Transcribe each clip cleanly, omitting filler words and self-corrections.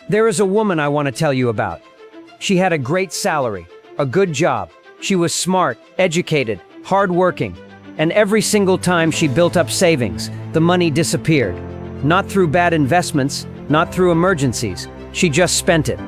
There is a woman I want to tell you about. She had a great salary, a good job. She was smart, educated, hardworking, and every single time she built up savings, the money disappeared. Not through bad investments, not through emergencies. She just spent it.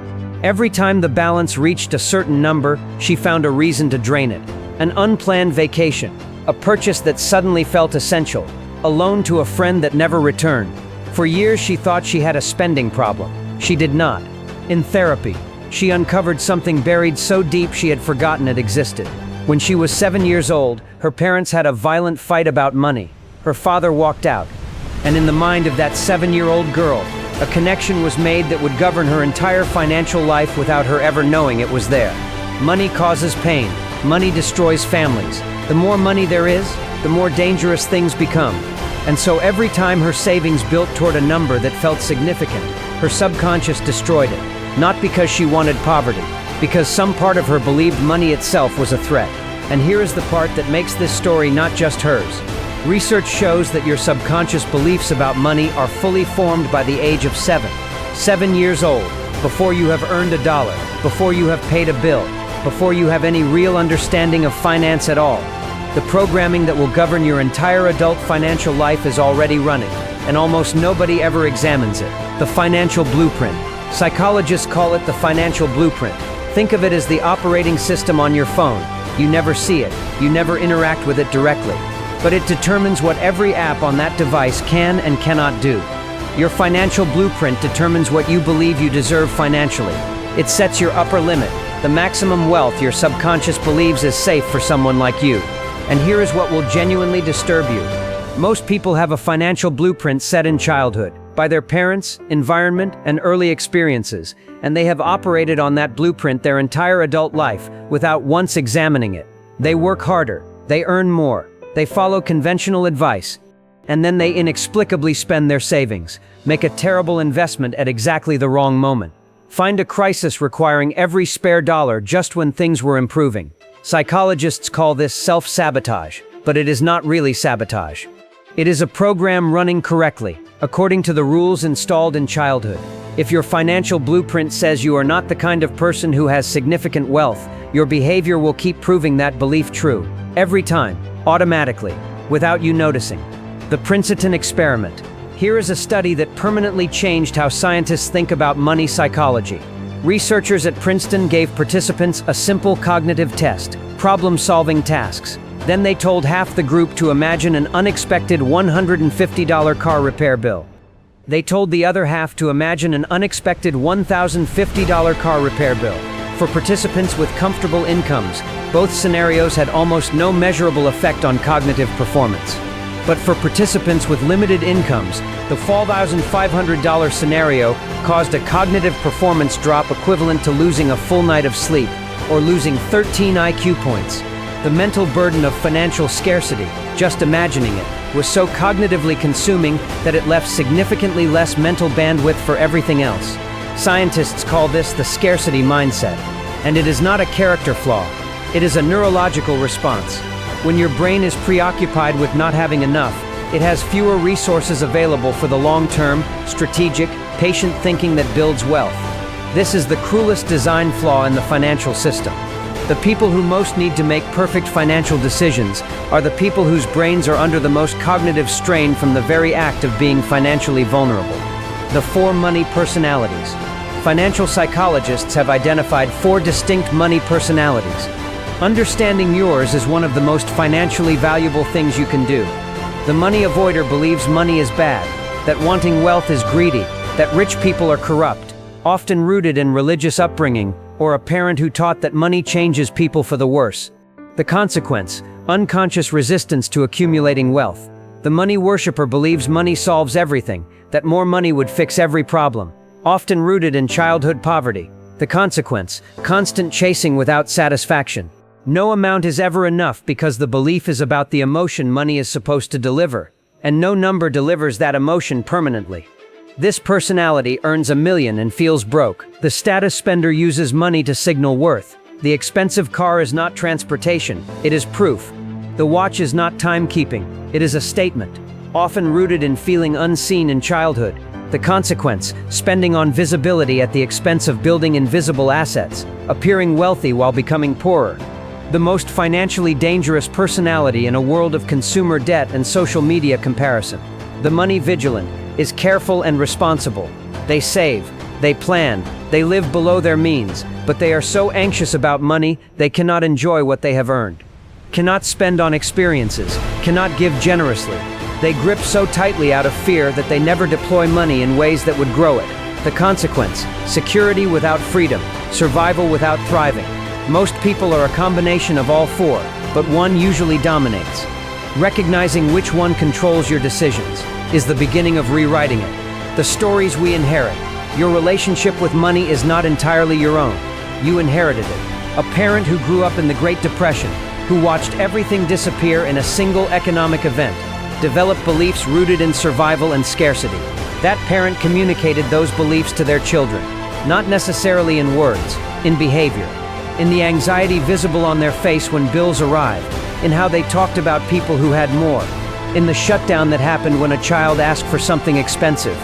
Every time the balance reached a certain number, she found a reason to drain it. An unplanned vacation, a purchase that suddenly felt essential, a loan to a friend that never returned. For years she thought she had a spending problem. She did not. In therapy, she uncovered something buried so deep she had forgotten it existed. When she was 7 years old, her parents had a violent fight about money. Her father walked out, and in the mind of that 7-year-old girl, a connection was made that would govern her entire financial life without her ever knowing it was there. Money causes pain. Money destroys families. The more money there is, the more dangerous things become. And so every time her savings built toward a number that felt significant, her subconscious destroyed it. Not because she wanted poverty, because some part of her believed money itself was a threat. And here is the part that makes this story not just hers. Research shows that your subconscious beliefs about money are fully formed by the age of 7. 7 years old, before you have earned $1, before you have paid a bill, before you have any real understanding of finance at all. The programming that will govern your entire adult financial life is already running, and almost nobody ever examines it. The financial blueprint. Psychologists call it the financial blueprint. Think of it as the operating system on your phone. You never see it, you never interact with it directly, but it determines what every app on that device can and cannot do. Your financial blueprint determines what you believe you deserve financially. It sets your upper limit, the maximum wealth your subconscious believes is safe for someone like you. And here is what will genuinely disturb you. Most people have a financial blueprint set in childhood, by their parents, environment, and early experiences, and they have operated on that blueprint their entire adult life without once examining it. They work harder, they earn more, they follow conventional advice, and then they inexplicably spend their savings, make a terrible investment at exactly the wrong moment. Find a crisis requiring every spare dollar just when things were improving. Psychologists call this self-sabotage, but it is not really sabotage. It is a program running correctly, according to the rules installed in childhood. If your financial blueprint says you are not the kind of person who has significant wealth, your behavior will keep proving that belief true. Every time, automatically, without you noticing. The Princeton experiment. Here is a study that permanently changed how scientists think about money psychology. Researchers at Princeton gave participants a simple cognitive test, problem-solving tasks. Then they told half the group to imagine an unexpected $150 car repair bill. They told the other half to imagine an unexpected $1,050 car repair bill. For participants with comfortable incomes, both scenarios had almost no measurable effect on cognitive performance. But for participants with limited incomes, the $4,500 scenario caused a cognitive performance drop equivalent to losing a full night of sleep, or losing 13 IQ points. The mental burden of financial scarcity, just imagining it, was so cognitively consuming that it left significantly less mental bandwidth for everything else. Scientists call this the scarcity mindset. And it is not a character flaw. It is a neurological response. When your brain is preoccupied with not having enough, it has fewer resources available for the long-term, strategic, patient thinking that builds wealth. This is the cruelest design flaw in the financial system. The people who most need to make perfect financial decisions are the people whose brains are under the most cognitive strain from the very act of being financially vulnerable. The 4 money personalities. Financial psychologists have identified 4 distinct money personalities. Understanding yours is one of the most financially valuable things you can do. The money avoider believes money is bad, that wanting wealth is greedy, that rich people are corrupt, often rooted in religious upbringing, or a parent who taught that money changes people for the worse. The consequence, unconscious resistance to accumulating wealth. The money worshiper believes money solves everything, that more money would fix every problem, often rooted in childhood poverty. The consequence, constant chasing without satisfaction. No amount is ever enough because the belief is about the emotion money is supposed to deliver, and no number delivers that emotion permanently. This personality earns $1 million and feels broke. The status spender uses money to signal worth. The expensive car is not transportation, it is proof. The watch is not timekeeping, it is a statement. Often rooted in feeling unseen in childhood, The consequence, spending on visibility at the expense of building invisible assets, appearing wealthy while becoming poorer. The most financially dangerous personality in a world of consumer debt and social media comparison. The money vigilant is careful and responsible. They save, they plan, they live below their means, but they are so anxious about money they cannot enjoy what they have earned. Cannot spend on experiences, cannot give generously. They grip so tightly out of fear that they never deploy money in ways that would grow it. The consequence, security without freedom, survival without thriving. Most people are a combination of all four, but one usually dominates. Recognizing which one controls your decisions is the beginning of rewriting it. The stories we inherit. Your relationship with money is not entirely your own. You inherited it. A parent who grew up in the Great Depression, who watched everything disappear in a single economic event, developed beliefs rooted in survival and scarcity. That parent communicated those beliefs to their children, not necessarily in words, in behavior, in the anxiety visible on their face when bills arrived, in how they talked about people who had more, in the shutdown that happened when a child asked for something expensive.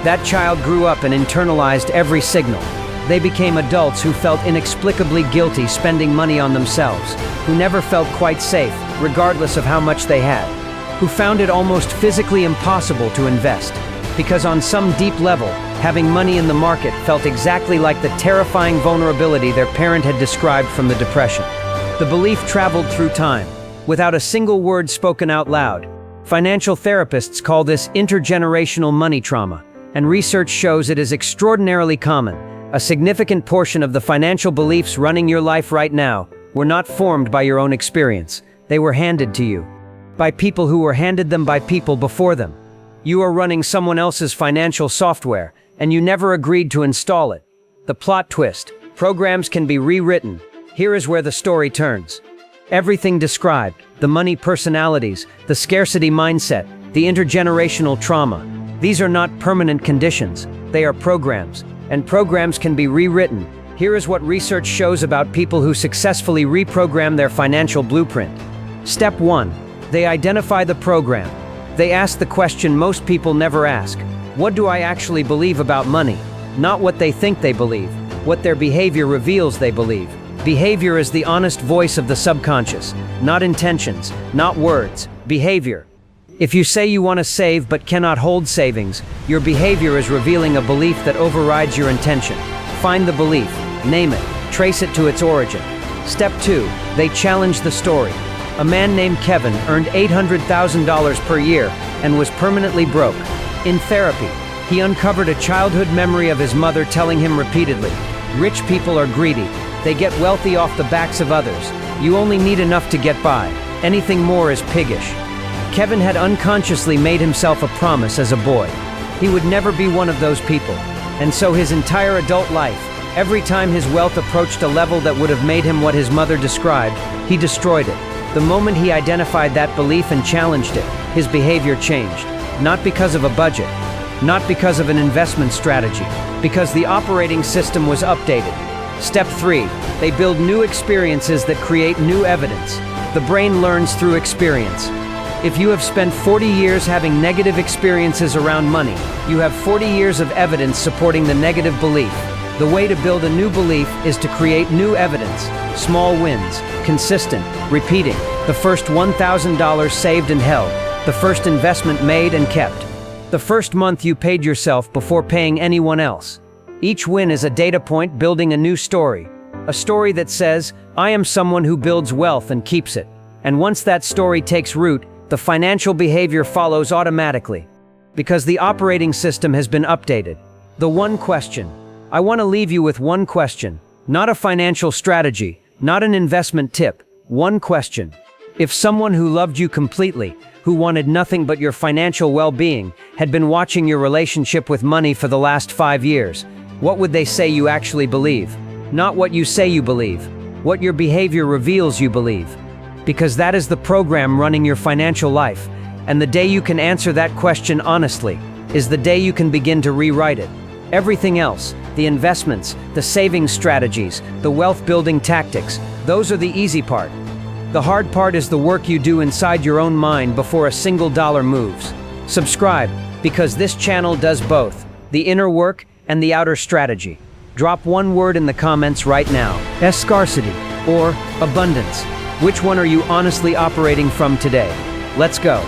That child grew up and internalized every signal. They became adults who felt inexplicably guilty spending money on themselves, who never felt quite safe, regardless of how much they had, who found it almost physically impossible to invest, because on some deep level, having money in the market felt exactly like the terrifying vulnerability their parent had described from the Depression. The belief traveled through time, without a single word spoken out loud. Financial therapists call this intergenerational money trauma, and research shows it is extraordinarily common. A significant portion of the financial beliefs running your life right now were not formed by your own experience. They were handed to you by people who were handed them by people before them. You are running someone else's financial software, and you never agreed to install it. The plot twist: programs can be rewritten. Here is where the story turns. Everything described, the money personalities, the scarcity mindset, the intergenerational trauma, these are not permanent conditions. They are programs, and programs can be rewritten. Here is what research shows about people who successfully reprogram their financial blueprint. Step 1. They identify the program. They ask the question most people never ask. What do I actually believe about money? Not what they think they believe, what their behavior reveals they believe. Behavior is the honest voice of the subconscious, not intentions, not words, behavior. If you say you want to save but cannot hold savings, your behavior is revealing a belief that overrides your intention. Find the belief, name it, trace it to its origin. Step 2. They challenge the story. A man named Kevin earned $800,000 per year and was permanently broke. In therapy, he uncovered a childhood memory of his mother telling him repeatedly, "Rich people are greedy. They get wealthy off the backs of others. You only need enough to get by. Anything more is piggish." Kevin had unconsciously made himself a promise as a boy. He would never be one of those people. And so his entire adult life, every time his wealth approached a level that would have made him what his mother described, he destroyed it. The moment he identified that belief and challenged it, his behavior changed. Not because of a budget, not because of an investment strategy, because the operating system was updated. Step 3. They build new experiences that create new evidence. The brain learns through experience. If you have spent 40 years having negative experiences around money, you have 40 years of evidence supporting the negative belief. The way to build a new belief is to create new evidence. Small wins, consistent, repeating. The first $1,000 saved and held. The first investment made and kept. The first month you paid yourself before paying anyone else. Each win is a data point building a new story. A story that says, I am someone who builds wealth and keeps it. And once that story takes root, the financial behavior follows automatically. Because the operating system has been updated. The one question. I want to leave you with one question. Not a financial strategy, not an investment tip. One question. If someone who loved you completely, who wanted nothing but your financial well-being, had been watching your relationship with money for the last 5 years, what would they say you actually believe? Not what you say you believe. What your behavior reveals you believe. Because that is the program running your financial life, and the day you can answer that question honestly is the day you can begin to rewrite it. Everything else, the investments, the savings strategies, the wealth-building tactics, those are the easy part. The hard part is the work you do inside your own mind before a single dollar moves. Subscribe, because this channel does both. the inner work, and the outer strategy? Drop one word in the comments right now. Scarcity or abundance. Which one are you honestly operating from today? Let's go.